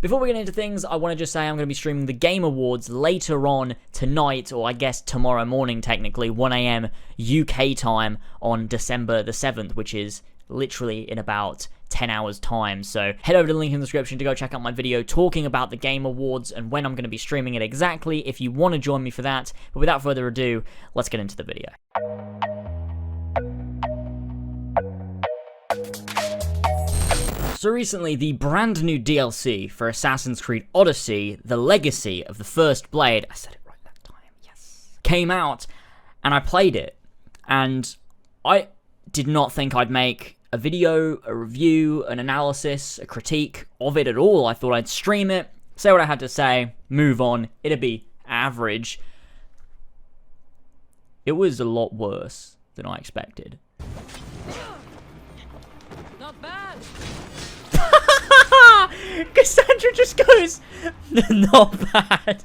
Before we get into things, I want to just say I'm going to be streaming the Game Awards later on tonight, or I guess tomorrow morning technically, 1 AM UK time on December the 7th, which is literally in about 10 hours time. So head over to the link in the description to go check out my video talking about the Game Awards and when I'm going to be streaming it exactly if you want to join me for that. But without further ado, let's get into the video. So recently, the brand new DLC for Assassin's Creed Odyssey, The Legacy of the First Blade, I said it right that time, yes, came out, and I played it, and I did not think I'd make a video, a review, an analysis, a critique of it at all. I thought I'd stream it, say what I had to say, move on, it'd be average. It was a lot worse than I expected. Not bad. Cassandra just goes, not bad.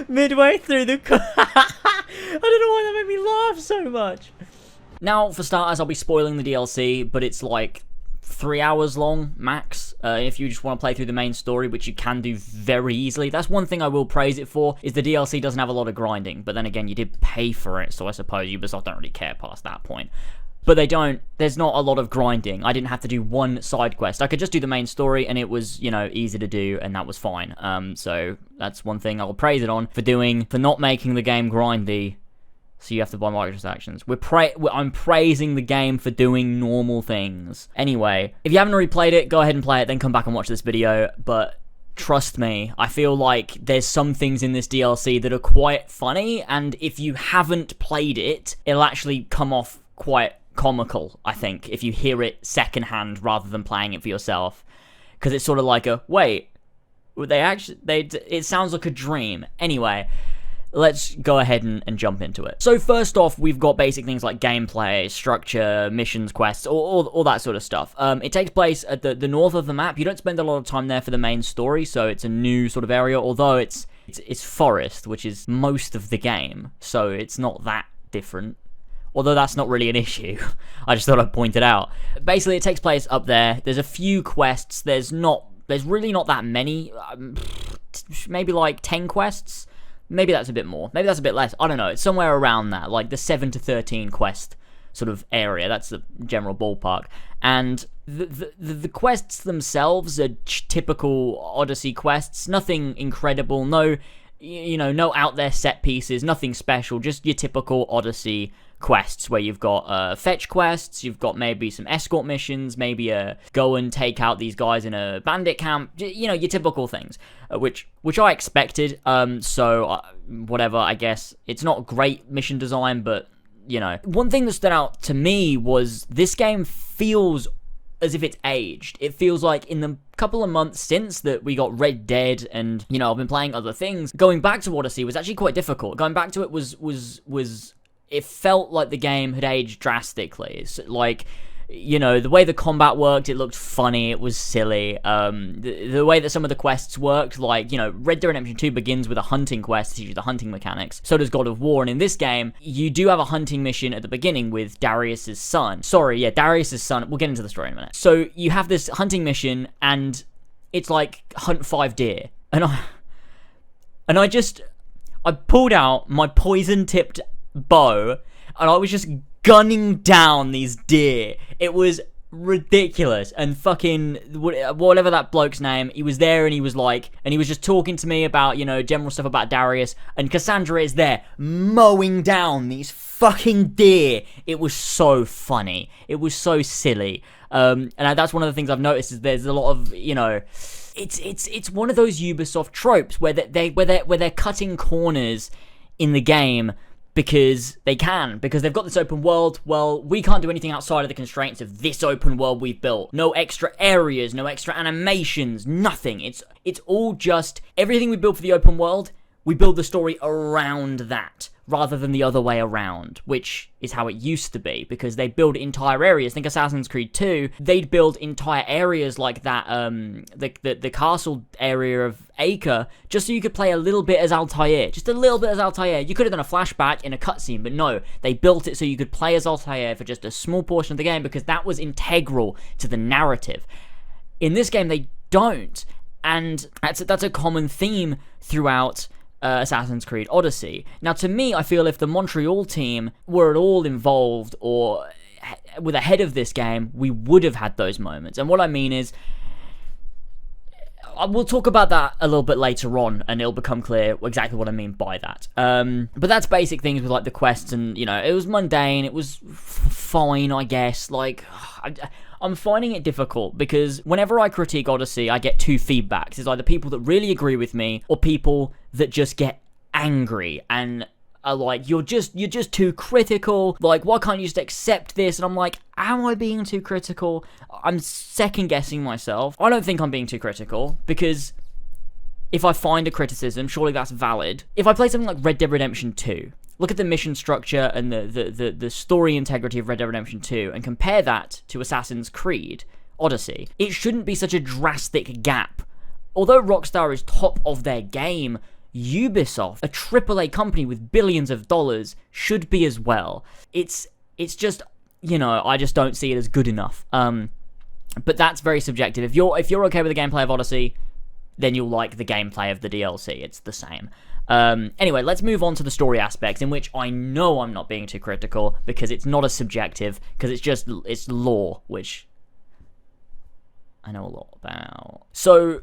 Midway through the I don't know why that made me laugh so much. Now, for starters, I'll be spoiling the DLC, but it's like 3 hours long, max, if you just want to play through the main story, which you can do very easily. That's one thing I will praise it for, is the DLC doesn't have a lot of grinding, but then again, you did pay for it, so I suppose Ubisoft don't really care past that point. But there's not a lot of grinding. I didn't have to do one side quest. I could just do the main story, and it was, you know, easy to do, and that was fine. So that's one thing I'll praise it on, for not making the game grindy, so you have to buy microtransactions. I'm praising the game for doing normal things. Anyway, if you haven't already played it, go ahead and play it, then come back and watch this video, but trust me, I feel like there's some things in this DLC that are quite funny, and if you haven't played it, it'll actually come off quite comical, I think, if you hear it secondhand rather than playing it for yourself, because it's sort of like a, wait, it sounds like a dream. Anyway, let's go ahead and jump into it. So first off, we've got basic things like gameplay, structure, missions, quests, all that sort of stuff. It takes place at the north of the map. You don't spend a lot of time there for the main story, so it's a new sort of area, although it's forest, which is most of the game, so it's not that different. Although that's not really an issue. I just thought I'd point it out. Basically, it takes place up there. There's a few quests. There's really not that many. Maybe like 10 quests. Maybe that's a bit more. Maybe that's a bit less. I don't know. It's somewhere around that. Like the 7 to 13 quest sort of area. That's the general ballpark. And the quests themselves are typical Odyssey quests. Nothing incredible. No, no out there set pieces. Nothing special. Just your typical Odyssey quests where you've got fetch quests, you've got maybe some escort missions, maybe go and take out these guys in a bandit camp, your typical things, which I expected, so whatever, I guess. It's not great mission design, but, One thing that stood out to me was this game feels as if it's aged. It feels like in the couple of months since that we got Red Dead and, I've been playing other things, going back to Odyssey was actually quite difficult. Going back to it was it felt like the game had aged drastically. It's like, the way the combat worked, it looked funny, it was silly. The way that some of the quests worked, like, Red Dead Redemption 2 begins with a hunting quest to teach you the hunting mechanics. So does God of War, and in this game, you do have a hunting mission at the beginning with Darius's son. Darius's son. We'll get into the story in a minute. So you have this hunting mission, and it's like, hunt 5 deer. And I pulled out my poison-tipped bow, and I was just gunning down these deer. It was ridiculous. And fucking whatever that bloke's name, he was there, and he was just talking to me about, general stuff about Darius, and Cassandra is there mowing down these fucking deer. It was so funny. It was so silly. And that's one of the things I've noticed, is there's a lot of, it's one of those Ubisoft tropes where they're cutting corners in the game because they've got this open world. Well, we can't do anything outside of the constraints of this open world we've built. No extra areas, no extra animations, nothing. It's all just everything we build for the open world, we build the story around that, rather than the other way around, which is how it used to be, because they build entire areas. Think Assassin's Creed 2, they'd build entire areas like that, the castle area of Acre, just so you could play a little bit as Altair, just a little bit as Altair. You could have done a flashback in a cutscene, but no, they built it so you could play as Altair for just a small portion of the game, because that was integral to the narrative. In this game, they don't. And that's a common theme throughout Assassin's Creed Odyssey. Now, to me, I feel if the Montreal team were at all involved or with ahead of this game, we would have had those moments. And what I mean is, we'll talk about that a little bit later on, and it'll become clear exactly what I mean by that. But that's basic things with, like, the quests, and, you know, it was mundane, it was fine, I guess. Like, I'm finding it difficult, because whenever I critique Odyssey, I get two feedbacks. It's either people that really agree with me, or people that just get angry, and are like, you're just too critical, like, why can't you just accept this? And I'm like, am I being too critical? I'm second guessing myself. I don't think I'm being too critical, because if I find a criticism, surely that's valid. If I play something like Red Dead Redemption 2, look at the mission structure and the story integrity of Red Dead Redemption 2, and compare that to Assassin's Creed Odyssey, it shouldn't be such a drastic gap. Although Rockstar is top of their game, Ubisoft, a AAA company with billions of dollars, should be as well. It's just, you know, I just don't see it as good enough. But that's very subjective. If you're okay with the gameplay of Odyssey, then you'll like the gameplay of the DLC. It's the same. Anyway, let's move on to the story aspects, in which I know I'm not being too critical, because it's not as subjective, because it's lore, which I know a lot about. So,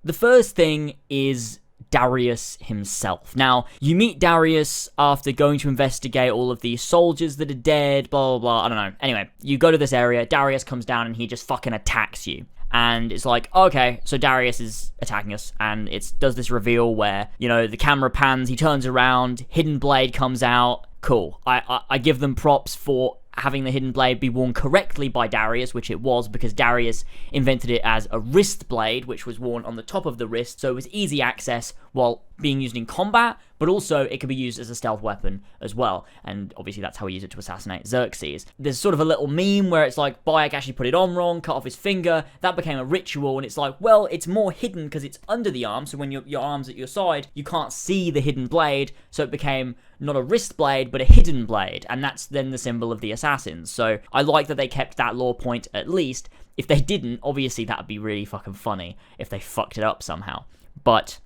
the first thing is Darius himself. Now, you meet Darius after going to investigate all of these soldiers that are dead, blah, blah, blah, I don't know. Anyway, you go to this area, Darius comes down, and he just fucking attacks you. And it's like, okay, so Darius is attacking us, and it does this reveal where, you know, the camera pans, he turns around, hidden blade comes out, cool. I give them props for having the hidden blade be worn correctly by Darius, which it was, because Darius invented it as a wrist blade, which was worn on the top of the wrist, so it was easy access while being used in combat, but also it could be used as a stealth weapon as well, and obviously that's how he used it to assassinate Xerxes. There's sort of a little meme where it's like, Bayek actually put it on wrong, cut off his finger, that became a ritual, and it's like, well, it's more hidden because it's under the arm, so when your arm's at your side, you can't see the hidden blade, so it became not a wrist blade, but a hidden blade, and that's then the symbol of the assassins. So I like that they kept that lore point at least. If they didn't, obviously that would be really fucking funny if they fucked it up somehow. But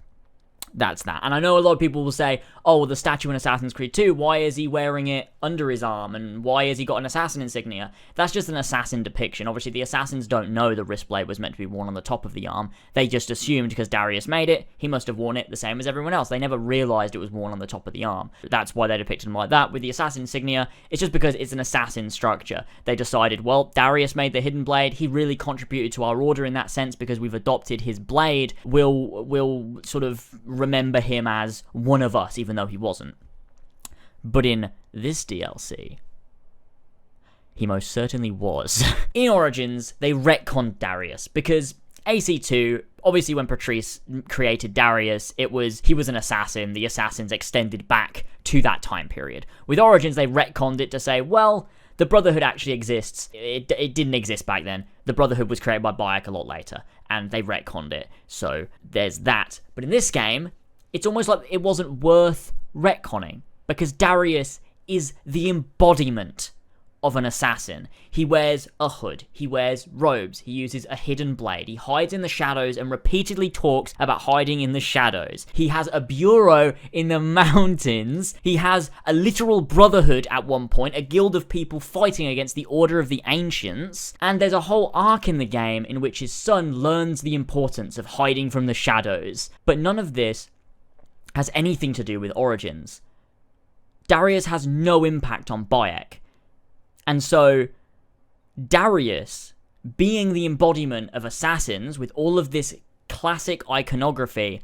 that's that. And I know a lot of people will say, oh, the statue in Assassin's Creed 2, why is he wearing it under his arm, and why has he got an assassin insignia? That's just an assassin depiction. Obviously, the assassins don't know the wrist blade was meant to be worn on the top of the arm. They just assumed because Darius made it, he must have worn it the same as everyone else. They never realized it was worn on the top of the arm. That's why they depicted him like that. With the assassin insignia, it's just because it's an assassin structure. They decided, well, Darius made the hidden blade, he really contributed to our order in that sense because we've adopted his blade. We'll sort of remember him as one of us, even though he wasn't. But in this DLC, he most certainly was. In Origins, they retconned Darius, because AC2, obviously when Patrice created Darius, he was an assassin, the assassins extended back to that time period. With Origins, they retconned it to say, well, the Brotherhood actually exists. It didn't exist back then. The Brotherhood was created by Bayek a lot later, and they retconned it. So there's that. But in this game, it's almost like it wasn't worth retconning, because Darius is the embodiment of an assassin. He wears a hood, he wears robes, he uses a hidden blade, he hides in the shadows and repeatedly talks about hiding in the shadows. He has a bureau in the mountains, he has a literal brotherhood at one point, a guild of people fighting against the Order of the Ancients, and there's a whole arc in the game in which his son learns the importance of hiding from the shadows. But none of this has anything to do with Origins. Darius has no impact on Bayek. And so, Darius, being the embodiment of assassins with all of this classic iconography,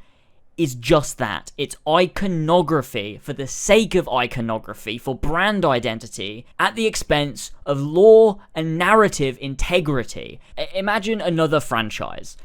is just that. It's iconography for the sake of iconography, for brand identity, at the expense of lore and narrative integrity. Imagine another franchise,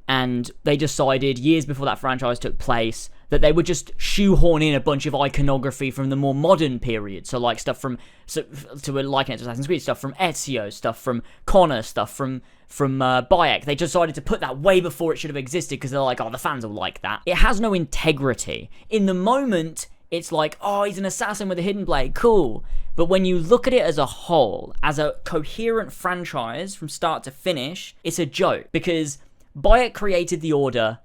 and they decided years before that franchise took place that they would just shoehorn in a bunch of iconography from the more modern period. So like stuff to liken it to Assassin's Creed, stuff from Ezio, stuff from Connor, stuff from Bayek. They decided to put that way before it should have existed because they're like, oh, the fans will like that. It has no integrity. In the moment, it's like, oh, he's an assassin with a hidden blade, cool. But when you look at it as a whole, as a coherent franchise from start to finish, it's a joke. Because Bayek created the Order.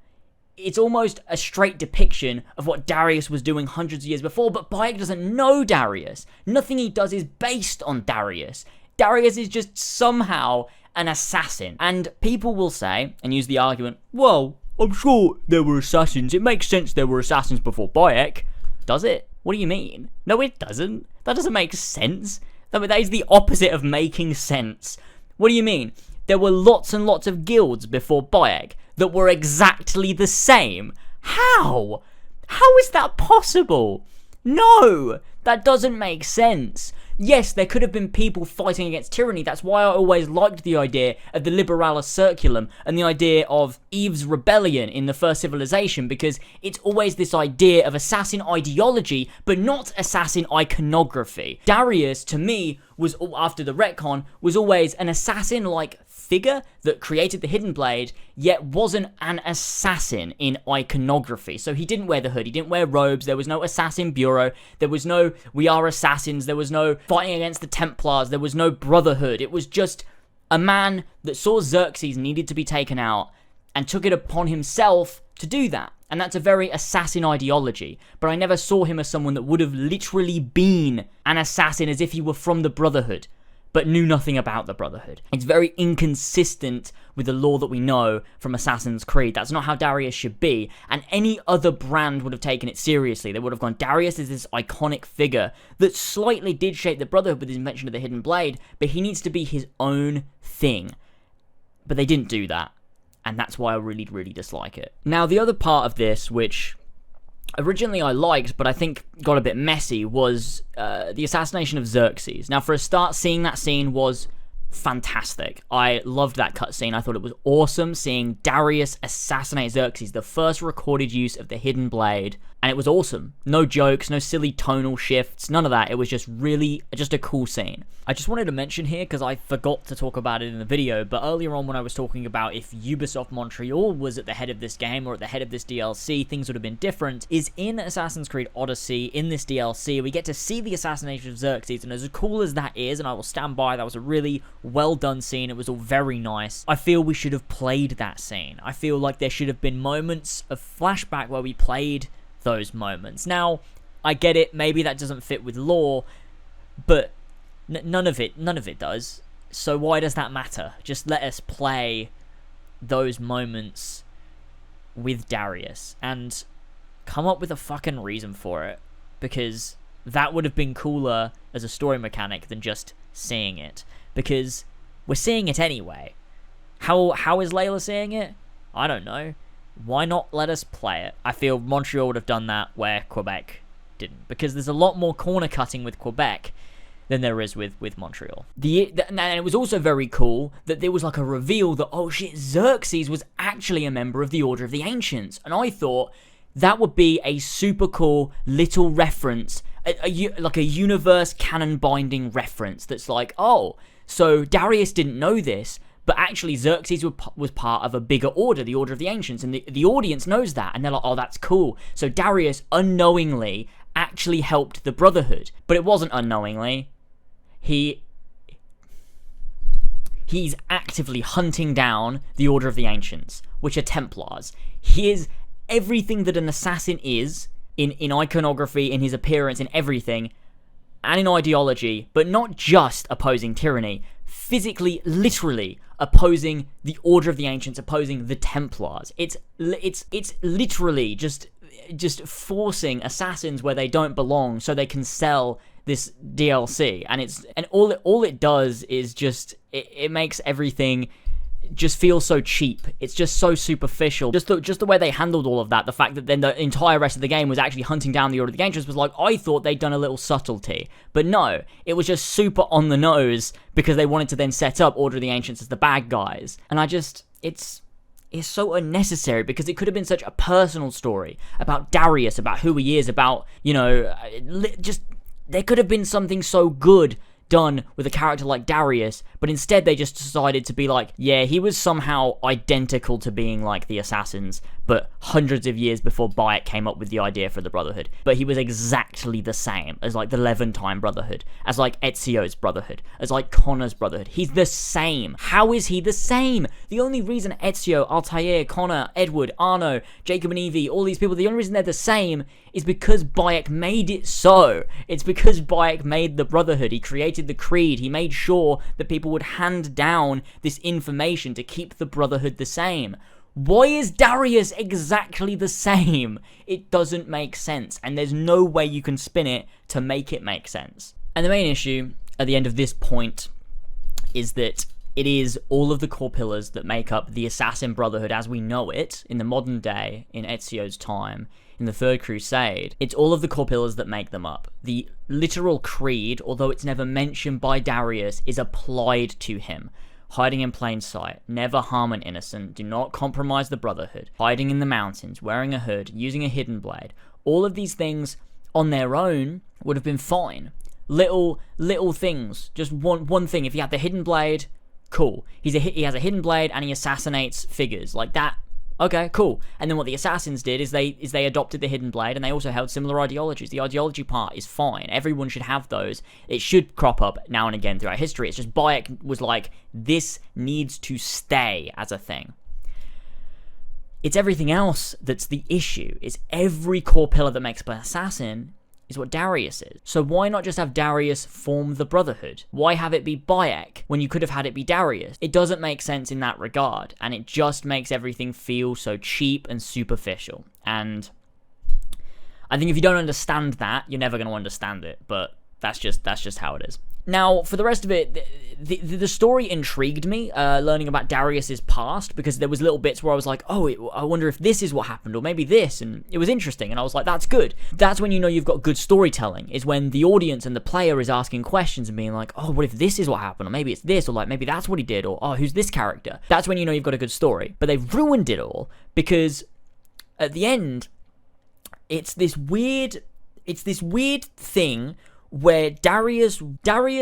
It's almost a straight depiction of what Darius was doing hundreds of years before, but Bayek doesn't know Darius. Nothing he does is based on Darius. Darius is just somehow an assassin. And people will say, and use the argument, well, I'm sure there were assassins. It makes sense there were assassins before Bayek. Does it? What do you mean? No, it doesn't. That doesn't make sense. That is the opposite of making sense. What do you mean? There were lots and lots of guilds before Bayek that were exactly the same. How? How is that possible? No, that doesn't make sense. Yes, there could have been people fighting against tyranny. That's why I always liked the idea of the Liberalis Circulum and the idea of Eve's rebellion in the first civilization, because it's always this idea of assassin ideology, but not assassin iconography. Darius, to me, was, after the retcon, was always an assassin-like figure that created the Hidden Blade, yet wasn't an assassin in iconography. So he didn't wear the hood, he didn't wear robes, there was no assassin bureau, there was no we are assassins, there was no fighting against the Templars, there was no brotherhood. It was just a man that saw Xerxes needed to be taken out and took it upon himself to do that. And that's a very assassin ideology. But I never saw him as someone that would have literally been an assassin as if he were from the Brotherhood, but knew nothing about the Brotherhood. It's very inconsistent with the lore that we know from Assassin's Creed. That's not how Darius should be, and any other brand would have taken it seriously. They would have gone, Darius is this iconic figure that slightly did shape the Brotherhood with his invention of the Hidden Blade, but he needs to be his own thing. But they didn't do that, and that's why I really, really dislike it. Now, the other part of this, which originally I liked, but I think got a bit messy, was the Assassination of Xerxes. Now, for a start, seeing that scene was fantastic. I loved that cutscene. I thought it was awesome seeing Darius assassinate Xerxes, the first recorded use of the Hidden Blade, and it was awesome. No jokes, no silly tonal shifts, none of that. It was just a cool scene. I just wanted to mention here, because I forgot to talk about it in the video, but earlier on when I was talking about if Ubisoft Montreal was at the head of this game or at the head of this DLC, things would have been different, is in Assassin's Creed Odyssey, in this DLC, we get to see the Assassination of Xerxes, and as cool as that is, and I will stand by, that was a really well done scene, it was all very nice. I feel we should have played that scene. I feel like there should have been moments of flashback where we played those moments. Now, I get it, maybe that doesn't fit with lore, but none of it does. So why does that matter? Just let us play those moments with Darius and come up with a fucking reason for it, because that would have been cooler as a story mechanic than just seeing it, because we're seeing it anyway. How is Layla seeing it? I don't know. Why not let us play it? I feel Montreal would have done that where Quebec didn't, because there's a lot more corner cutting with Quebec than there is with Montreal. And it was also very cool that there was like a reveal that, oh shit, Xerxes was actually a member of the Order of the Ancients, and I thought that would be a super cool little reference, like a universe canon binding reference that's like, oh, so Darius didn't know this, but actually Xerxes was part of a bigger order, the Order of the Ancients, and the audience knows that, and they're like, oh, that's cool. So Darius unknowingly actually helped the Brotherhood, but it wasn't unknowingly. He's actively hunting down the Order of the Ancients, which are Templars. He is everything that an assassin is, in iconography, in his appearance, in everything, and in ideology, but not just opposing tyranny, physically, literally opposing the Order of the Ancients, opposing the Templars. It's literally just forcing assassins where they don't belong so they can sell this DLC, and all it does is just it makes everything just feel so cheap. It's just so superficial. Just the way they handled all of that, the fact that then the entire rest of the game was actually hunting down the Order of the Ancients was like, I thought they'd done a little subtlety, but no, it was just super on the nose because they wanted to then set up Order of the Ancients as the bad guys, and it's so unnecessary, because it could have been such a personal story about Darius, about who he is, about, just there could have been something so good done with a character like Darius, but instead they just decided to be like, yeah, he was somehow identical to being like the Assassins, but hundreds of years before Bayek came up with the idea for the Brotherhood. But he was exactly the same as like the Levantine Brotherhood, as like Ezio's Brotherhood, as like Connor's Brotherhood. He's the same. How is he the same? The only reason Ezio, Altair, Connor, Edward, Arno, Jacob and Evie, all these people, the only reason they're the same is because Bayek made it so. It's because Bayek made the Brotherhood. He created the creed. He made sure that people would hand down this information to keep the Brotherhood the same. Why is Darius exactly the same? It doesn't make sense, and there's no way you can spin it to make it make sense. And the main issue at the end of this point is that it is all of the core pillars that make up the Assassin Brotherhood as we know it in the modern day, in Ezio's time, in the Third Crusade. It's all of the core pillars that make them up. The literal creed, although it's never mentioned by Darius, is applied to him. Hiding in plain sight, never harm an innocent, do not compromise the Brotherhood, hiding in the mountains, wearing a hood, using a hidden blade. All of these things on their own would have been fine. Little things, just one thing. If he had the hidden blade, cool. He has a hidden blade and he assassinates figures like that. Okay, cool. And then what the assassins did is they adopted the hidden blade, and they also held similar ideologies. The ideology part is fine. Everyone should have those. It should crop up now and again throughout history. It's just Bayek was like, this needs to stay as a thing. It's everything else that's the issue. It's every core pillar that makes up an assassin is what Darius is. So why not just have Darius form the Brotherhood? Why have it be Bayek when you could have had it be Darius? It doesn't make sense in that regard, and it just makes everything feel so cheap and superficial. And I think if you don't understand that, you're never going to understand it, but that's just how it is. Now, for the rest of it, the story intrigued me, learning about Darius's past, because there was little bits where I was like, oh, I wonder if this is what happened, or maybe this, and it was interesting, and I was like, that's good. That's when you know you've got good storytelling, is when the audience and the player is asking questions and being like, oh, what if this is what happened, or maybe it's this, or like, maybe that's what he did, or oh, who's this character? That's when you know you've got a good story. But they've ruined it all, because at the end, it's this weird thing where Darius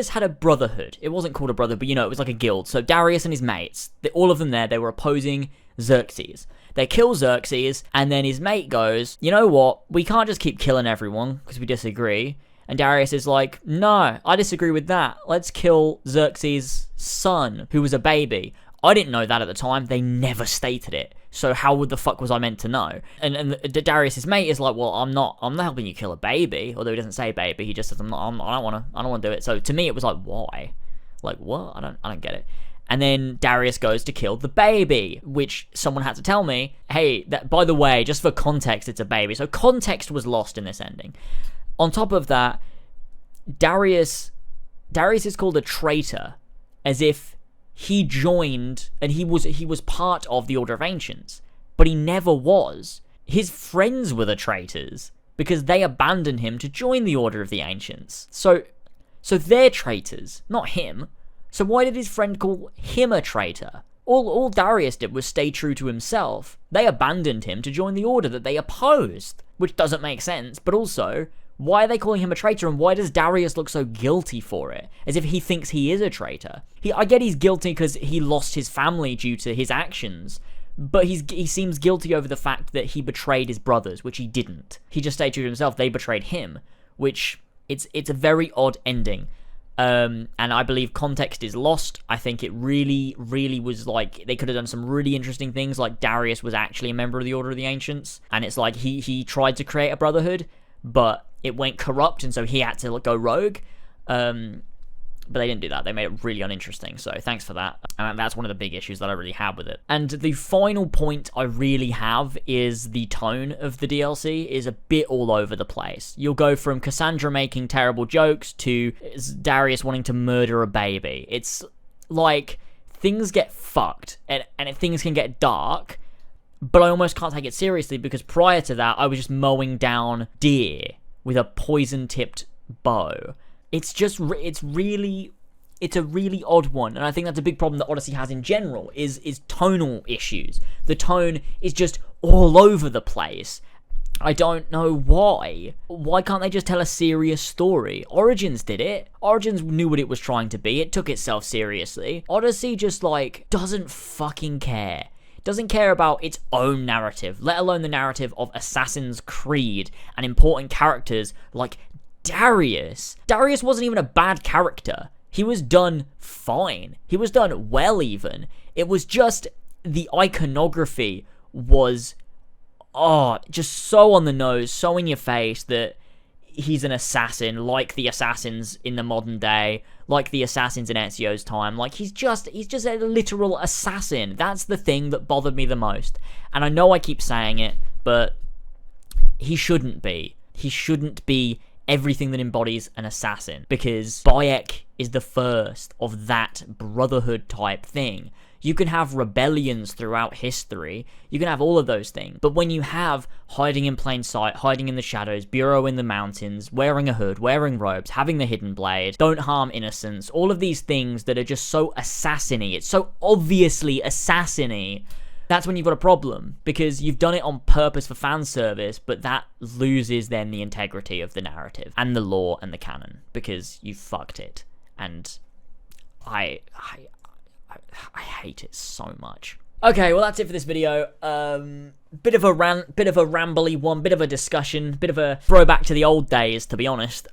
had a brotherhood. It wasn't called a brotherhood, but you know, it was like a guild. So Darius and his mates, all of them there, they were opposing Xerxes. They kill Xerxes, and then his mate goes, you know what, we can't just keep killing everyone because we disagree. And Darius is like, no, I disagree with that. Let's kill Xerxes' son, who was a baby. I didn't know that at the time. They never stated it. So how the fuck was I meant to know? And Darius's mate is like, well, I'm not helping you kill a baby. Although he doesn't say baby, he just says, I don't want to do it. So to me, it was like, why? Like, what? I don't get it. And then Darius goes to kill the baby, which someone had to tell me, hey, that, by the way, just for context, it's a baby. So context was lost in this ending. On top of that, Darius is called a traitor, as if he joined and he was part of the Order of Ancients, but he never was. His friends were the traitors because they abandoned him to join the Order of the Ancients. So they're traitors, not him. So why did his friend call him a traitor? All Darius did was stay true to himself. They abandoned him to join the Order that they opposed, which doesn't make sense, but also, why are they calling him a traitor, and why does Darius look so guilty for it? As if he thinks he is a traitor. I get he's guilty because he lost his family due to his actions, but he seems guilty over the fact that he betrayed his brothers, which he didn't. He just stayed true to himself. They betrayed him, which it's a very odd ending. And I believe context is lost. I think it really, really was like, they could have done some really interesting things, like Darius was actually a member of the Order of the Ancients, and it's like he tried to create a brotherhood, but it went corrupt, and so he had to go rogue. But they didn't do that. They made it really uninteresting, so thanks for that. And that's one of the big issues that I really have with it. And the final point I really have is the tone of the DLC is a bit all over the place. You'll go from Cassandra making terrible jokes to Darius wanting to murder a baby. It's like, things get fucked, and things can get dark, but I almost can't take it seriously, because prior to that, I was just mowing down deer with a poison-tipped bow. It's a really odd one, and I think that's a big problem that Odyssey has in general, is tonal issues. The tone is just all over the place. I don't know why. Why can't they just tell a serious story? Origins did it. Origins knew what it was trying to be. It took itself seriously. Odyssey just, like, doesn't fucking care. Doesn't care about its own narrative, let alone the narrative of Assassin's Creed and important characters like Darius. Darius wasn't even a bad character. He was done fine. He was done well, even. It was just the iconography was, just so on the nose, so in your face that he's an assassin, like the assassins in the modern day, like the assassins in Ezio's time. Like, he's just a literal assassin. That's the thing that bothered me the most. And I know I keep saying it, but he shouldn't be. He shouldn't be everything that embodies an assassin, because Bayek is the first of that brotherhood type thing. You can have rebellions throughout history, you can have all of those things, but when you have hiding in plain sight, hiding in the shadows, bureau in the mountains, wearing a hood, wearing robes, having the hidden blade, don't harm innocents, all of these things that are just so assassin-y, it's so obviously assassin-y, that's when you've got a problem, because you've done it on purpose for fan service, but that loses then the integrity of the narrative, and the lore and the canon, because you fucked it, and I hate it so much. Okay, well that's it for this video. Bit of a rambly one, bit of a discussion, bit of a throwback to the old days, to be honest.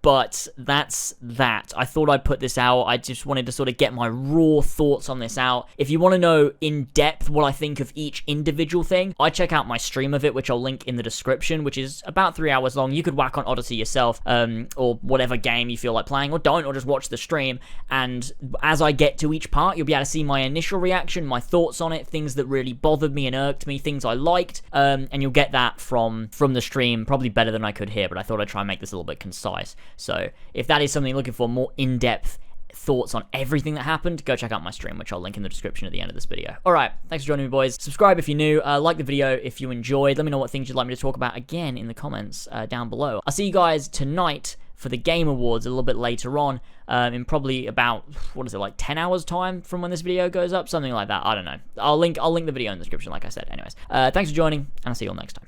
But that's that. I thought I'd put this out. I just wanted to sort of get my raw thoughts on this out. If you want to know in depth what I think of each individual thing, I check out my stream of it, which I'll link in the description, which is about 3 hours long. You could whack on Odyssey yourself, or whatever game you feel like playing, or don't, or just watch the stream. And as I get to each part, you'll be able to see my initial reaction, my thoughts on it, things that really bothered me and irked me, things I liked, and you'll get that from the stream, probably better than I could here, but I thought I'd try and make this a little bit concise. So if that is something you're looking for, more in-depth thoughts on everything that happened, go check out my stream, which I'll link in the description at the end of this video. Alright, thanks for joining me, boys. Subscribe if you're new, like the video if you enjoyed, let me know what things you'd like me to talk about again in the comments down below. I'll see you guys tonight for the Game Awards a little bit later on, in probably about, 10 hours time from when this video goes up? Something like that, I don't know. I'll link the video in the description, like I said. Anyways, thanks for joining, and I'll see you all next time.